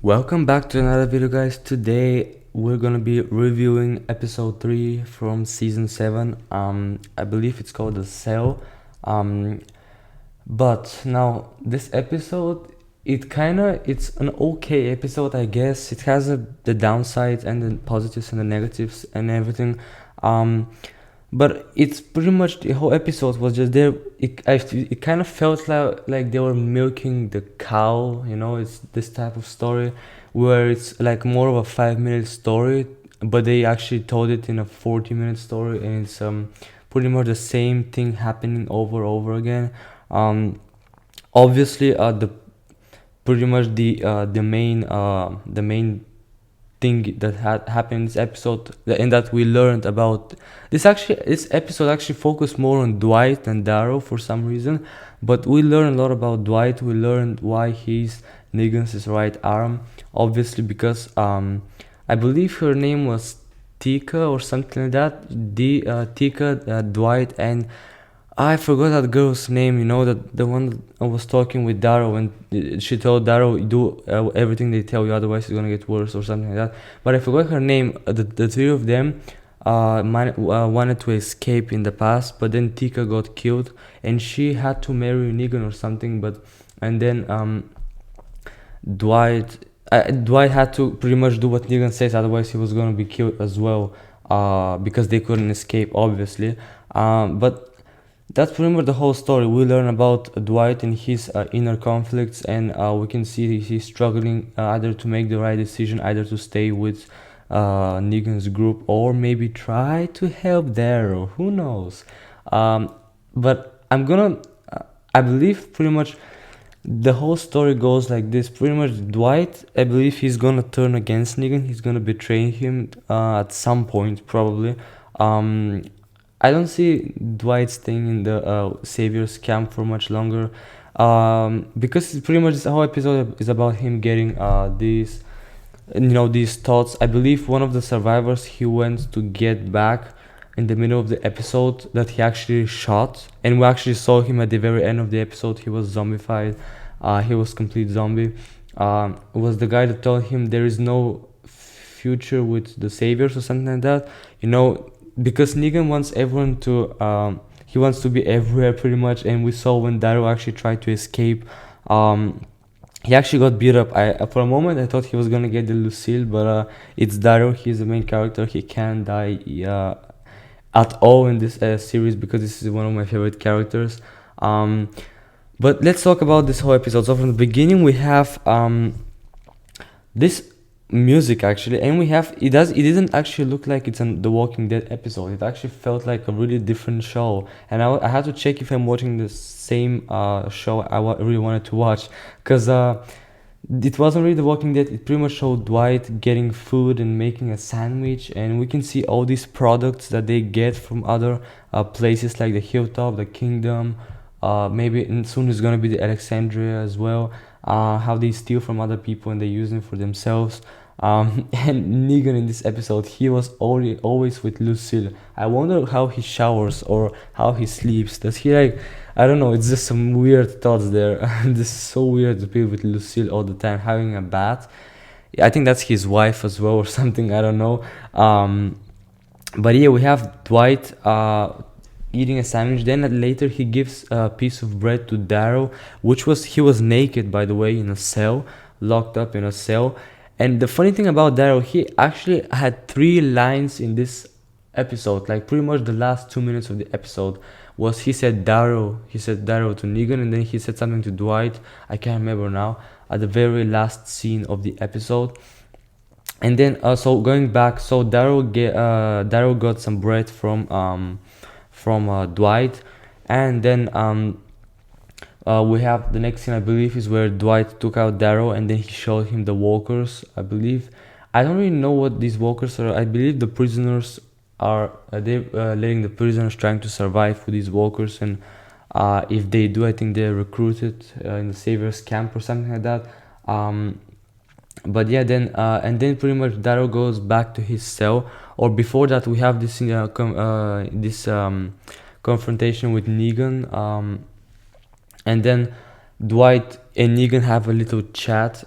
Welcome back to another video, guys. Today we're gonna be reviewing episode 3 from season 7. I believe it's called The Cell. Um but now this episode, it's an okay episode, I guess. It has the downsides and the positives and the negatives and everything. Um but it's pretty much the whole episode was just there. It kind of felt like they were milking the cow. It's this type of story where it's like more of a 5 minute story, but they actually told it in a 40-minute story, and it's pretty much the same thing happening over and over again. Obviously, the pretty much the main thing that had happened in this episode, and that we learned about this episode actually focused more on Dwight than Darrow for some reason. But we learned a lot about Dwight. We learned why he's Negan's right arm, obviously, because I believe her name was Tika or something like that. Tika, Dwight, and I forgot that girl's name. That the one I was talking with Darrow, and she told Darrow, do everything they tell you, otherwise it's gonna get worse or something like that. But I forgot her name. The three of them wanted to escape in the past, but then Tika got killed, and she had to marry Negan or something. And then Dwight had to pretty much do what Negan says, otherwise he was gonna be killed as well. Because they couldn't escape, obviously. But that's pretty much the whole story. We learn about Dwight and his inner conflicts, and we can see he's struggling either to make the right decision, either to stay with Negan's group, or maybe try to help Darrow. Who knows? But I believe pretty much the whole story goes like this. Pretty much Dwight, I believe he's gonna turn against Negan. He's gonna betray him at some point, probably. I don't see Dwight staying in the Savior's camp for much longer, because it's pretty much this whole episode is about him getting these thoughts. I believe one of the survivors he went to get back in the middle of the episode that he actually shot, and we actually saw him at the very end of the episode. He was zombified. He was complete zombie. It was the guy that told him there is no future with the Saviors or something like that. Because Negan wants everyone to he wants to be everywhere pretty much. And we saw when Darrow actually tried to escape, he actually got beat up. For a moment I thought he was gonna get the Lucille, but it's Darrow. He's the main character. He can't die at all in this series, because this is one of my favorite characters. But let's talk about this whole episode. So from the beginning we have this music actually, and it didn't actually look like it's the Walking Dead episode. It actually felt like a really different show, and I had to check if I'm watching the same show really wanted to watch, because it wasn't really The Walking Dead. It pretty much showed Dwight getting food and making a sandwich, and we can see all these products that they get from other places, like the Hilltop, the Kingdom, maybe soon it's gonna be the Alexandria as well. How they steal from other people and they use them for themselves. And Negan in this episode, he was always with Lucille. I wonder how he showers or how he sleeps. Does he, like, I don't know, it's just some weird thoughts there. This is so weird to be with Lucille all the time, having a bath. I think that's his wife as well or something, I don't know. But yeah, we have Dwight eating a sandwich. Then later he gives a piece of bread to Darrow, he was naked, by the way, in a cell, locked up in a cell. And the funny thing about Darrow, he actually had 3 lines in this episode. Like pretty much the last 2 minutes of the episode was he said Darrow to Negan, and then he said something to Dwight. I can't remember now. At the very last scene of the episode. And then so going back, so Darrow got some bread from Dwight, and then we have the next scene, I believe, is where Dwight took out Darrow, and then he showed him the walkers, I believe. I don't really know what these walkers are. I believe the prisoners are letting the prisoners trying to survive with these walkers, and if they do, I think they're recruited in the Savior's camp or something like that. But yeah, then and then pretty much Darrow goes back to his cell. Or before that, we have this confrontation with Negan, and then Dwight and Negan have a little chat.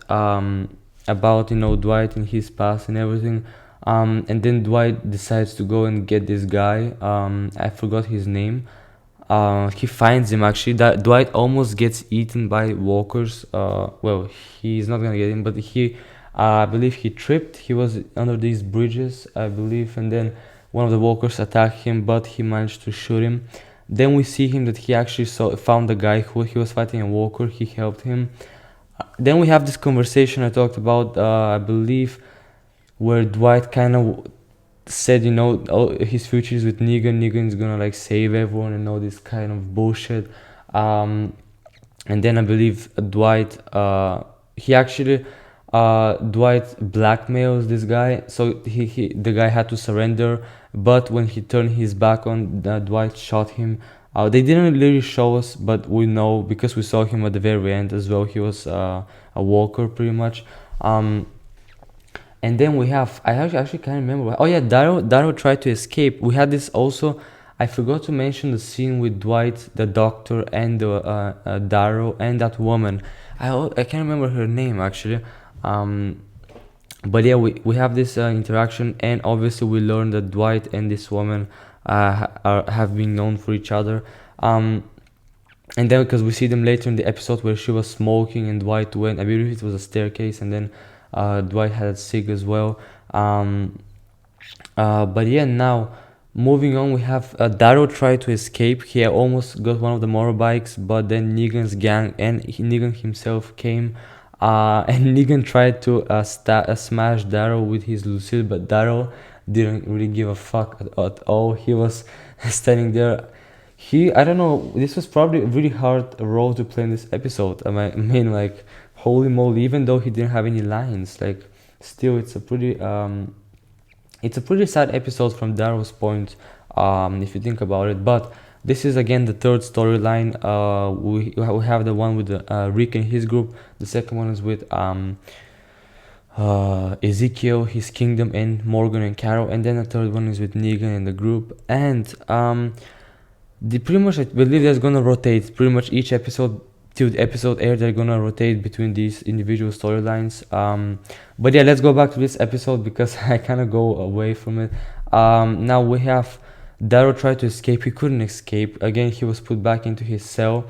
about, you know, Dwight and his past and everything. And then Dwight decides to go and get this guy. I forgot his name. He finds him actually. That Dwight almost gets eaten by walkers. Well, he's not gonna get him, but I believe he tripped. He was under these bridges, I believe, and then one of the walkers attacked him, but he managed to shoot him. Then we see him that he actually found the guy who he was fighting, a walker. He helped him. Then we have this conversation I talked about, I believe, where Dwight kind of said, you know, oh, his future is with Negan. Negan is gonna like save everyone and all this kind of bullshit. Um, and then I believe Dwight, he actually, Dwight blackmails this guy, so the guy had to surrender. But when he turned his back on Dwight, shot him. They didn't really show us, but we know because we saw him at the very end as well. He was a walker pretty much. And then we have, I actually can't remember. Oh yeah, Darrow tried to escape. We had this also. I forgot to mention the scene with Dwight, the doctor, and Darrow and that woman. I can't remember her name actually. But yeah, we have this interaction, and obviously we learn that Dwight and this woman have been known for each other. And then because we see them later in the episode where she was smoking and Dwight went, I believe it was a staircase, and then Dwight had a cig as well. But yeah, now moving on, we have Darrow tried to escape. He almost got one of the motorbikes, but then Negan's gang and Negan himself came. And Negan tried to smash Darrow with his Lucille, but Darrow didn't really give a fuck at all. He was standing there. I don't know, this was probably a really hard role to play in this episode. I mean, like, holy moly, even though he didn't have any lines, like, still, it's a pretty sad episode from Darrow's point, if you think about it. But this is again the third storyline. We have the one with Rick and his group. The second one is with Ezekiel, his kingdom, and Morgan and Carol. And then the third one is with Negan and the group. And pretty much, I believe there's gonna rotate pretty much each episode till the episode air. They're gonna rotate between these individual storylines. But yeah, let's go back to this episode because I kind of go away from it. Now we have Darrow tried to escape. He couldn't escape. Again, he was put back into his cell.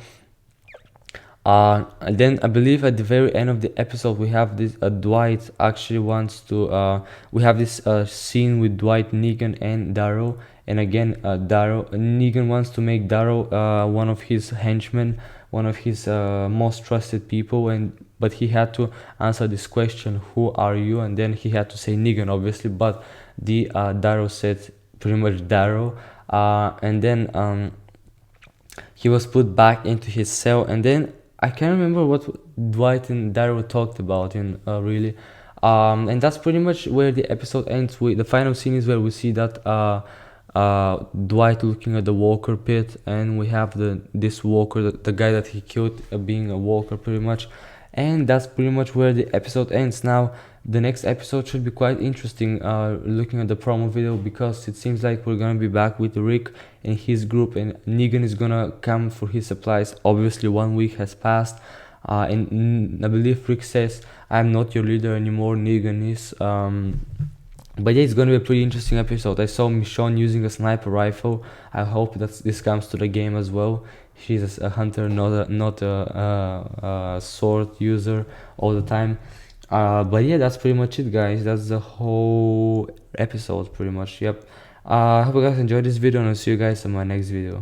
And then I believe at the very end of the episode we have this Dwight actually wants to we have this scene with Dwight, Negan, and Darrow. And again, Negan wants to make Darrow one of his henchmen, one of his most trusted people, but he had to answer this question, who are you? And then he had to say Negan, obviously, but the Darrow said pretty much Darrow. And then he was put back into his cell, and then I can't remember what Dwight and Darrow talked about in really. And that's pretty much where the episode ends. The final scene is where we see that Dwight looking at the walker pit, and we have this walker, the guy that he killed, being a walker pretty much. And that's pretty much where the episode ends. Now the next episode should be quite interesting, looking at the promo video, because it seems like we're gonna be back with Rick and his group, and Negan is gonna come for his supplies. Obviously 1 week has passed, and I believe Rick says, I'm not your leader anymore, Negan is. But yeah, it's gonna be a pretty interesting episode. I saw Michonne using a sniper rifle. I hope that this comes to the game as well. She's a hunter, not a sword user all the time. But yeah, that's pretty much it, guys. That's the whole episode pretty much. Yep. I hope you guys enjoyed this video, and I'll see you guys in my next video.